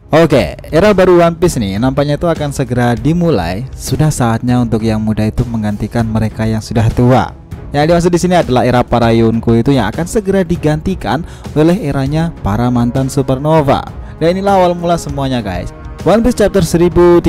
Oke, era baru One Piece nih nampaknya itu akan segera dimulai. Sudah saatnya untuk yang muda itu menggantikan mereka yang sudah tua. Yang dimaksud di sini adalah era para Yonko itu yang akan segera digantikan oleh eranya para mantan supernova. Dan inilah awal mula semuanya, guys. One Piece chapter 1039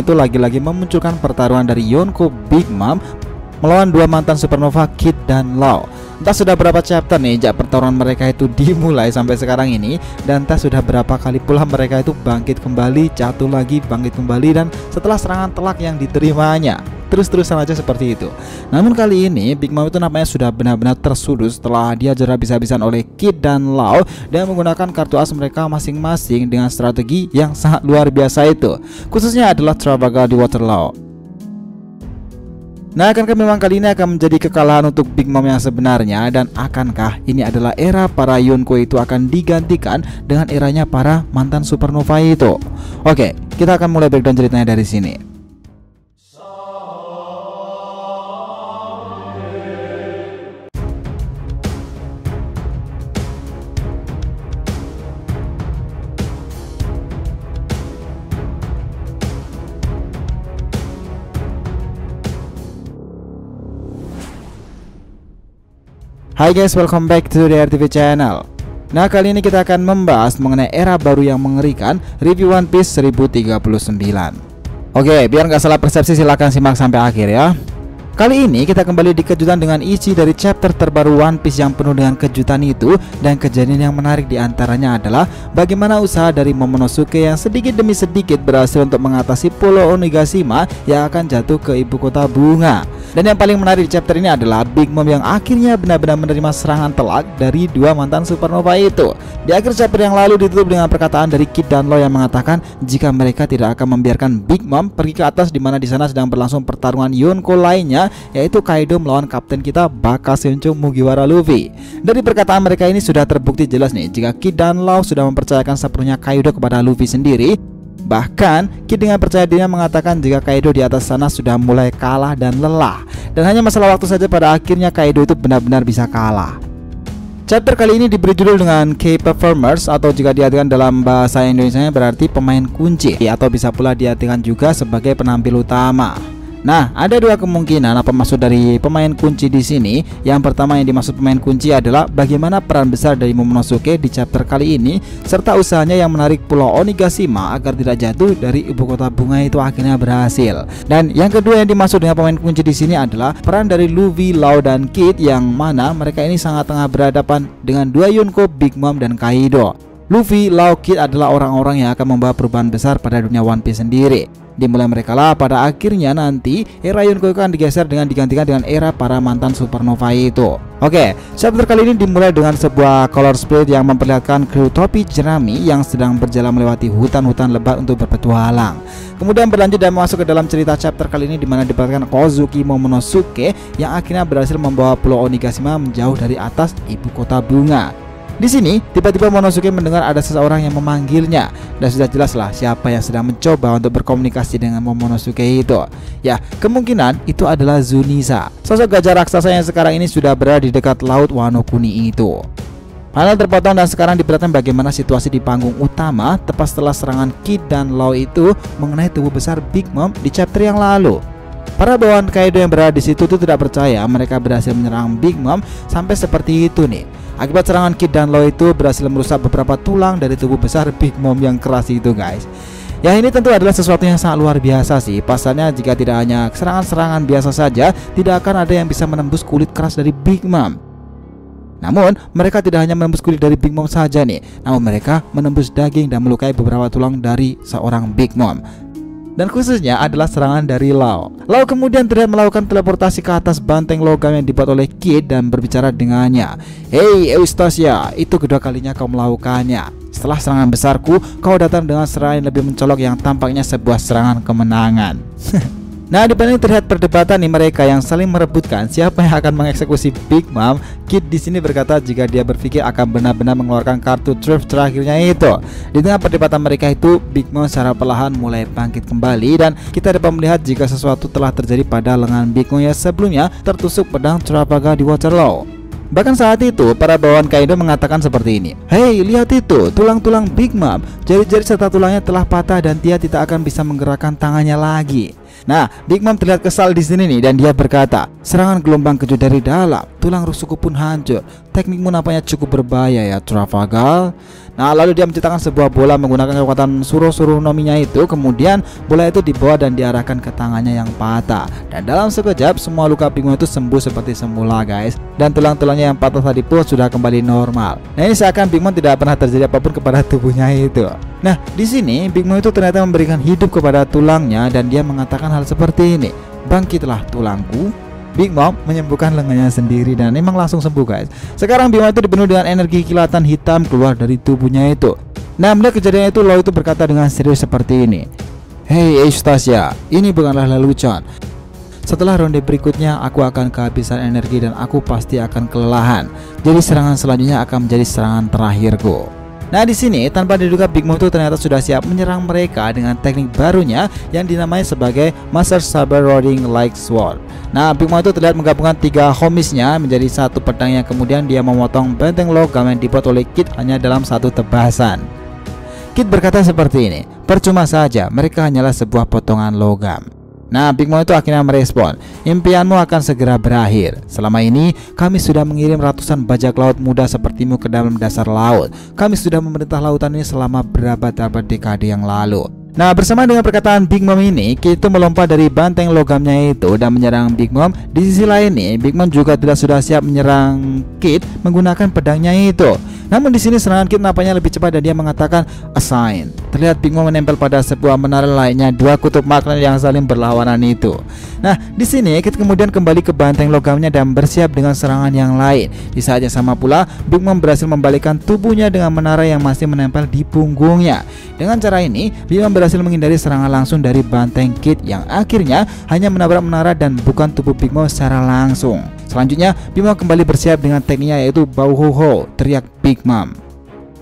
itu lagi-lagi memunculkan pertarungan dari Yonko Big Mom melawan dua mantan supernova, Kid dan Law. Entah sudah berapa chapter nih sejak pertarungan mereka itu dimulai sampai sekarang ini, dan entah sudah berapa kali pula mereka itu bangkit kembali, jatuh lagi, bangkit kembali, dan setelah serangan telak yang diterimanya terus-terusan aja seperti itu. Namun kali ini Big Mom itu namanya sudah benar-benar tersudut setelah dia jerah habis-habisan oleh Kid dan Law dan menggunakan kartu as mereka masing-masing dengan strategi yang sangat luar biasa itu, khususnya adalah Trafalgar di Waterloo. Nah, akankah memang kali ini akan menjadi kekalahan untuk Big Mom yang sebenarnya, dan akankah ini adalah era para Yonko itu akan digantikan dengan eranya para mantan supernova itu? Oke, kita akan mulai breakdown ceritanya dari sini. Hai guys, welcome back to the RTV channel. Nah, kali ini kita akan membahas mengenai era baru yang mengerikan, review One Piece 1039. Oke, biar nggak salah persepsi silahkan simak sampai akhir ya. Kali ini kita kembali di kejutan dengan isi dari chapter terbaru One Piece yang penuh dengan kejutan itu, dan kejadian yang menarik diantaranya adalah bagaimana usaha dari Momonosuke yang sedikit demi sedikit berhasil untuk mengatasi Pulau Onigashima yang akan jatuh ke ibu kota bunga. Dan yang paling menarik di chapter ini adalah Big Mom yang akhirnya benar-benar menerima serangan telak dari dua mantan supernova itu. Di akhir chapter yang lalu ditutup dengan perkataan dari Kid dan Law yang mengatakan jika mereka tidak akan membiarkan Big Mom pergi ke atas, di mana di sana sedang berlangsung pertarungan Yonko lainnya, yaitu Kaido melawan kapten kita Bakasencho Mugiwara Luffy. Dari perkataan mereka ini sudah terbukti jelas nih jika Kid dan Law sudah mempercayakan sepenuhnya Kaido kepada Luffy sendiri. Bahkan Kid dengan percaya dirinya mengatakan jika Kaido di atas sana sudah mulai kalah dan lelah, dan hanya masalah waktu saja pada akhirnya Kaido itu benar-benar bisa kalah. Chapter kali ini diberi judul dengan Key Performers, atau jika diartikan dalam bahasa Indonesia berarti pemain kunci, atau bisa pula diartikan juga sebagai penampil utama. Nah, ada dua kemungkinan apa maksud dari pemain kunci di sini. Yang pertama yang dimaksud pemain kunci adalah bagaimana peran besar dari Momonosuke di chapter kali ini, serta usahanya yang menarik Pulau Onigashima agar tidak jatuh dari ibu kota bunga itu akhirnya berhasil. Dan yang kedua yang dimaksud dengan pemain kunci di sini adalah peran dari Luffy, Law, dan Kid, yang mana mereka ini sangat tengah berhadapan dengan dua Yonko, Big Mom, dan Kaido. Luffy, Law, Kid adalah orang-orang yang akan membawa perubahan besar pada dunia One Piece sendiri. Dimulai mereka lah pada akhirnya nanti era Yonko akan digeser dengan digantikan dengan era para mantan supernova itu. Oke, chapter kali ini dimulai dengan sebuah color split yang memperlihatkan kru topi jerami yang sedang berjalan melewati hutan-hutan lebat untuk berpetualang. Kemudian berlanjut dan masuk ke dalam cerita chapter kali ini, di mana diperlihatkan Kozuki Momonosuke yang akhirnya berhasil membawa Pulau Onigashima menjauh dari atas ibu kota bunga. Di sini tiba-tiba Momonosuke mendengar ada seseorang yang memanggilnya, dan sudah jelaslah siapa yang sedang mencoba untuk berkomunikasi dengan Momonosuke itu. Ya, kemungkinan itu adalah Zunisa, sosok gajah raksasa yang sekarang ini sudah berada di dekat laut Wano Kuni itu. Panel terpotong dan sekarang diperlihatkan bagaimana situasi di panggung utama tepat setelah serangan Kid dan Law itu mengenai tubuh besar Big Mom di chapter yang lalu. Para bawahan Kaido yang berada di situ tuh tidak percaya mereka berhasil menyerang Big Mom sampai seperti itu nih. Akibat serangan Kid dan Law itu berhasil merusak beberapa tulang dari tubuh besar Big Mom yang keras itu, guys. Ya, ini tentu adalah sesuatu yang sangat luar biasa sih. Pasalnya jika tidak hanya serangan-serangan biasa saja, tidak akan ada yang bisa menembus kulit keras dari Big Mom. Namun mereka tidak hanya menembus kulit dari Big Mom saja nih, namun mereka menembus daging dan melukai beberapa tulang dari seorang Big Mom. Dan khususnya adalah serangan dari Law. Law kemudian terlihat melakukan teleportasi ke atas banteng logam yang dibuat oleh Kid dan berbicara dengannya. Hei Eustacia, itu kedua kalinya kau melakukannya. Setelah serangan besarku, kau datang dengan serangan yang lebih mencolok yang tampaknya sebuah serangan kemenangan. Nah, di panel terlihat perdebatan nih mereka yang saling merebutkan siapa yang akan mengeksekusi Big Mom. Kid di sini berkata jika dia berpikir akan benar-benar mengeluarkan kartu Truth terakhirnya itu. Di tengah perdebatan mereka itu, Big Mom secara perlahan mulai bangkit kembali, dan kita dapat melihat jika sesuatu telah terjadi pada lengan Big Mom yang sebelumnya tertusuk pedang Trafalgar di Waterloo. Bahkan saat itu para bawahan Kaido mengatakan seperti ini, "Hei, lihat itu, tulang-tulang Big Mom. Jari-jari serta tulangnya telah patah dan dia tidak akan bisa menggerakkan tangannya lagi." Nah, Big Mom terlihat kesal di sini nih dan dia berkata, "Serangan gelombang kejut dari dalam, tulang rusukku pun hancur. Teknikmu nampaknya cukup berbahaya ya, Trafalgar." Nah, lalu dia menciptakan sebuah bola menggunakan kekuatan Suro-Suro Nominya itu. Kemudian bola itu dibawa dan diarahkan ke tangannya yang patah. Dan dalam sekejap semua luka Big Mom itu sembuh seperti semula, guys. Dan tulang-tulangnya yang patah tadi pun sudah kembali normal. Nah, ini seakan Big Mom tidak pernah terjadi apapun kepada tubuhnya itu. Nah, di sini Big Mom itu ternyata memberikan hidup kepada tulangnya dan dia mengatakan hal seperti ini, "Bangkitlah tulangku." Big Mom menyembuhkan lengannya sendiri dan memang langsung sembuh, guys. Sekarang Big Mom itu dipenuhi dengan energi kilatan hitam keluar dari tubuhnya itu. Nah, melihat kejadian itu, Law itu berkata dengan serius seperti ini, "Hei Eustacia, ini bukanlah lelucon. Setelah ronde berikutnya aku akan kehabisan energi dan aku pasti akan kelelahan. Jadi serangan selanjutnya akan menjadi serangan terakhirku." Nah, di sini tanpa diduga Big Mom itu ternyata sudah siap menyerang mereka dengan teknik barunya yang dinamai sebagai Master Saber Roaring Like Sword. Nah, Big Mom itu terlihat menggabungkan 3 homisnya menjadi satu pedang yang kemudian dia memotong benteng logam yang dibuat oleh Kid hanya dalam satu tebasan. Kid berkata seperti ini, "Percuma saja, mereka hanyalah sebuah potongan logam." Nah, Big Mom itu akhirnya merespon, "Impianmu akan segera berakhir. Selama ini kami sudah mengirim ratusan bajak laut muda sepertimu ke dalam dasar laut. Kami sudah memerintah lautan ini selama berabad-abad dekade yang lalu." Nah, bersama dengan perkataan Big Mom ini, Kid itu melompat dari banteng logamnya itu dan menyerang Big Mom. Di sisi lain nih, Big Mom juga tidak sudah siap menyerang Kid menggunakan pedangnya itu. Namun di sini serangan Kid nampaknya lebih cepat dan dia mengatakan, "Assign." Terlihat Big Mom menempel pada sebuah menara lainnya, 2 kutub magnet yang saling berlawanan itu. Nah, di sini Kid kemudian kembali ke banteng logamnya dan bersiap dengan serangan yang lain. Di saat yang sama pula, Big Mom berhasil membalikkan tubuhnya dengan menara yang masih menempel di punggungnya. Dengan cara ini, Big Mom berhasil menghindari serangan langsung dari banteng Kid yang akhirnya hanya menabrak menara dan bukan tubuh Big Mom secara langsung. Selanjutnya, Big Mom kembali bersiap dengan tekniknya yaitu Bau Ho Ho, teriak Big Mom.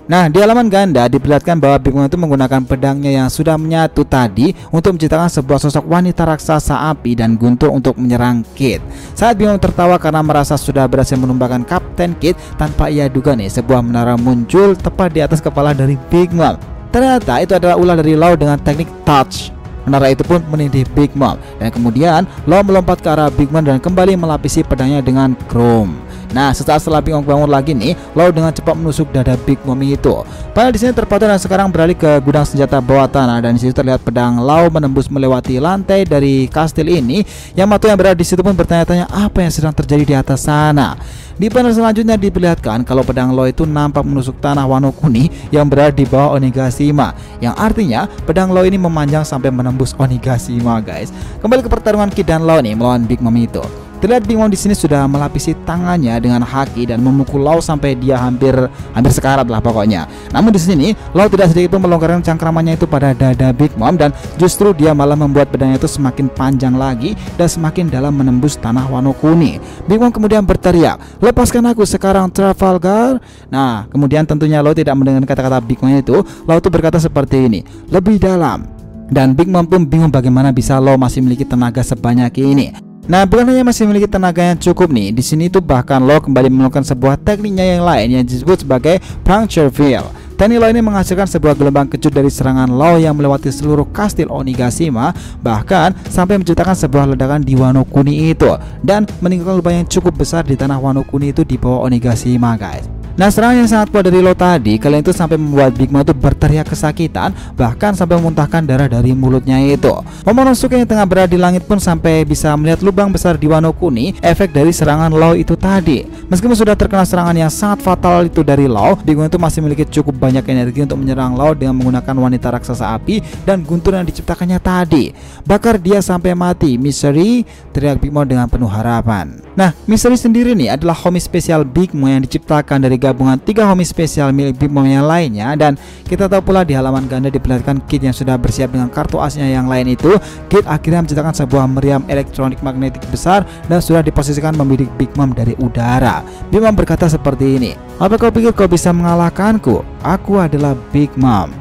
Nah, di halaman ganda diperlihatkan bahwa Big Mom itu menggunakan pedangnya yang sudah menyatu tadi untuk menciptakan sebuah sosok wanita raksasa api dan guntur untuk menyerang Kid. Saat Big Mom tertawa karena merasa sudah berhasil menumbalkan Kapten Kid, tanpa ia duga nih sebuah menara muncul tepat di atas kepala dari Big Mom. Ternyata itu adalah ulah dari Law dengan teknik touch. Menara itu pun menindih Big Mom dan kemudian Law melompat ke arah Big Mom dan kembali melapisi pedangnya dengan chrome. Nah, setelah Big Mom bangun lagi nih, Law dengan cepat menusuk dada Big Mom itu. Padahal di sini terpatah dan sekarang beralih ke gudang senjata bawah tanah dan di situ terlihat pedang Law menembus melewati lantai dari kastil ini. Yamato yang berada di situ pun bertanya-tanya apa yang sedang terjadi di atas sana. Di panel selanjutnya diperlihatkan kalau pedang Law itu nampak menusuk tanah Wano Kuni yang berada di bawah Onigashima, yang artinya pedang Law ini memanjang sampai menembus Onigashima, guys. Kembali ke pertarungan Kid dan Law nih melawan Big Mom itu. Terlihat Big Mom di sini sudah melapisi tangannya dengan haki dan memukul Law sampai dia hampir sekarat lah pokoknya. Namun di sini Law tidak sedikit pun melonggarkan cangkramannya itu pada dada Big Mom dan justru dia malah membuat pedangnya itu semakin panjang lagi dan semakin dalam menembus tanah Wano Kuni. Big Mom kemudian berteriak, "Lepaskan aku sekarang, Trafalgar." Nah, kemudian tentunya Law tidak mendengar kata-kata Big Mom itu. Law itu berkata seperti ini, "Lebih dalam." Dan Big Mom pun bingung bagaimana bisa Law masih memiliki tenaga sebanyak ini. Nah, bukan hanya masih memiliki tenaga yang cukup nih, di sini tuh bahkan Law kembali melakukan sebuah tekniknya yang lain yang disebut sebagai Puncture Veil. Teknik Law ini menghasilkan sebuah gelombang kejut dari serangan Law yang melewati seluruh kastil Onigashima, bahkan sampai menciptakan sebuah ledakan di Wano Kuni itu dan meninggalkan lubang yang cukup besar di tanah Wano Kuni itu di bawah Onigashima, guys. Nah, serangan yang sangat kuat dari Law tadi, kalian itu sampai membuat Big Mom itu berteriak kesakitan, bahkan sampai memuntahkan darah dari mulutnya itu. Momonosuke yang tengah berada di langit pun sampai bisa melihat lubang besar di Wano Kuni, efek dari serangan Law itu tadi. Meskipun sudah terkena serangan yang sangat fatal itu dari Law, Big Mom itu masih memiliki cukup banyak energi untuk menyerang Law dengan menggunakan wanita raksasa api dan guntur yang diciptakannya tadi. Bakar dia sampai mati, Misery, teriak Big Mom dengan penuh harapan. Nah, Misery sendiri nih adalah homie spesial Big Mom yang diciptakan dari gabungan 3 homie spesial milik Big Mom yang lainnya. Dan kita tahu pula di halaman ganda diperlihatkan Kid yang sudah bersiap dengan kartu asnya yang lain itu. Kid akhirnya menciptakan sebuah meriam elektronik magnetik besar dan sudah diposisikan membidik Big Mom dari udara. Big Mom berkata seperti ini, "Apa kau pikir kau bisa mengalahkanku? Aku adalah Big Mom."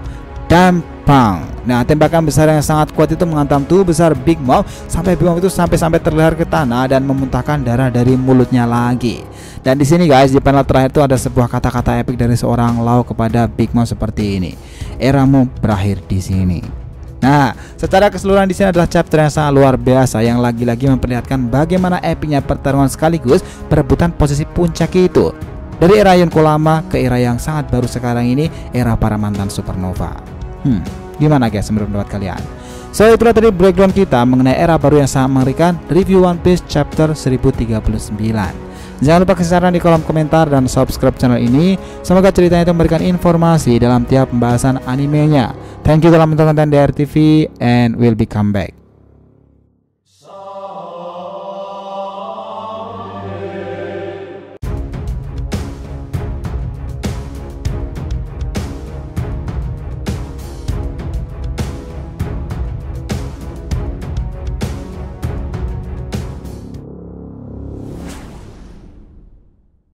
dan bang. Nah, tembakan besar yang sangat kuat itu menghantam tubuh besar Big Mom sampai Big Mom itu sampai terlahir ke tanah dan memuntahkan darah dari mulutnya lagi. Dan di sini guys, di panel terakhir itu ada sebuah kata-kata epik dari seorang Law kepada Big Mom seperti ini. Eramu berakhir di sini. Nah, secara keseluruhan di sini adalah chapter yang sangat luar biasa yang lagi-lagi memperlihatkan bagaimana epicnya pertarungan sekaligus perebutan posisi puncak itu. Dari era Yonko lama ke era yang sangat baru sekarang ini, era para mantan supernova. Gimana guys menurut pendapat kalian? So, itulah tadi breakdown kita mengenai era baru yang sangat mengerikan, review One Piece chapter 1039. Jangan lupa kasih saran di kolom komentar dan subscribe channel ini. Semoga ceritanya itu memberikan informasi dalam tiap pembahasan animenya. Thank you telah menonton DRTV and we'll be come back.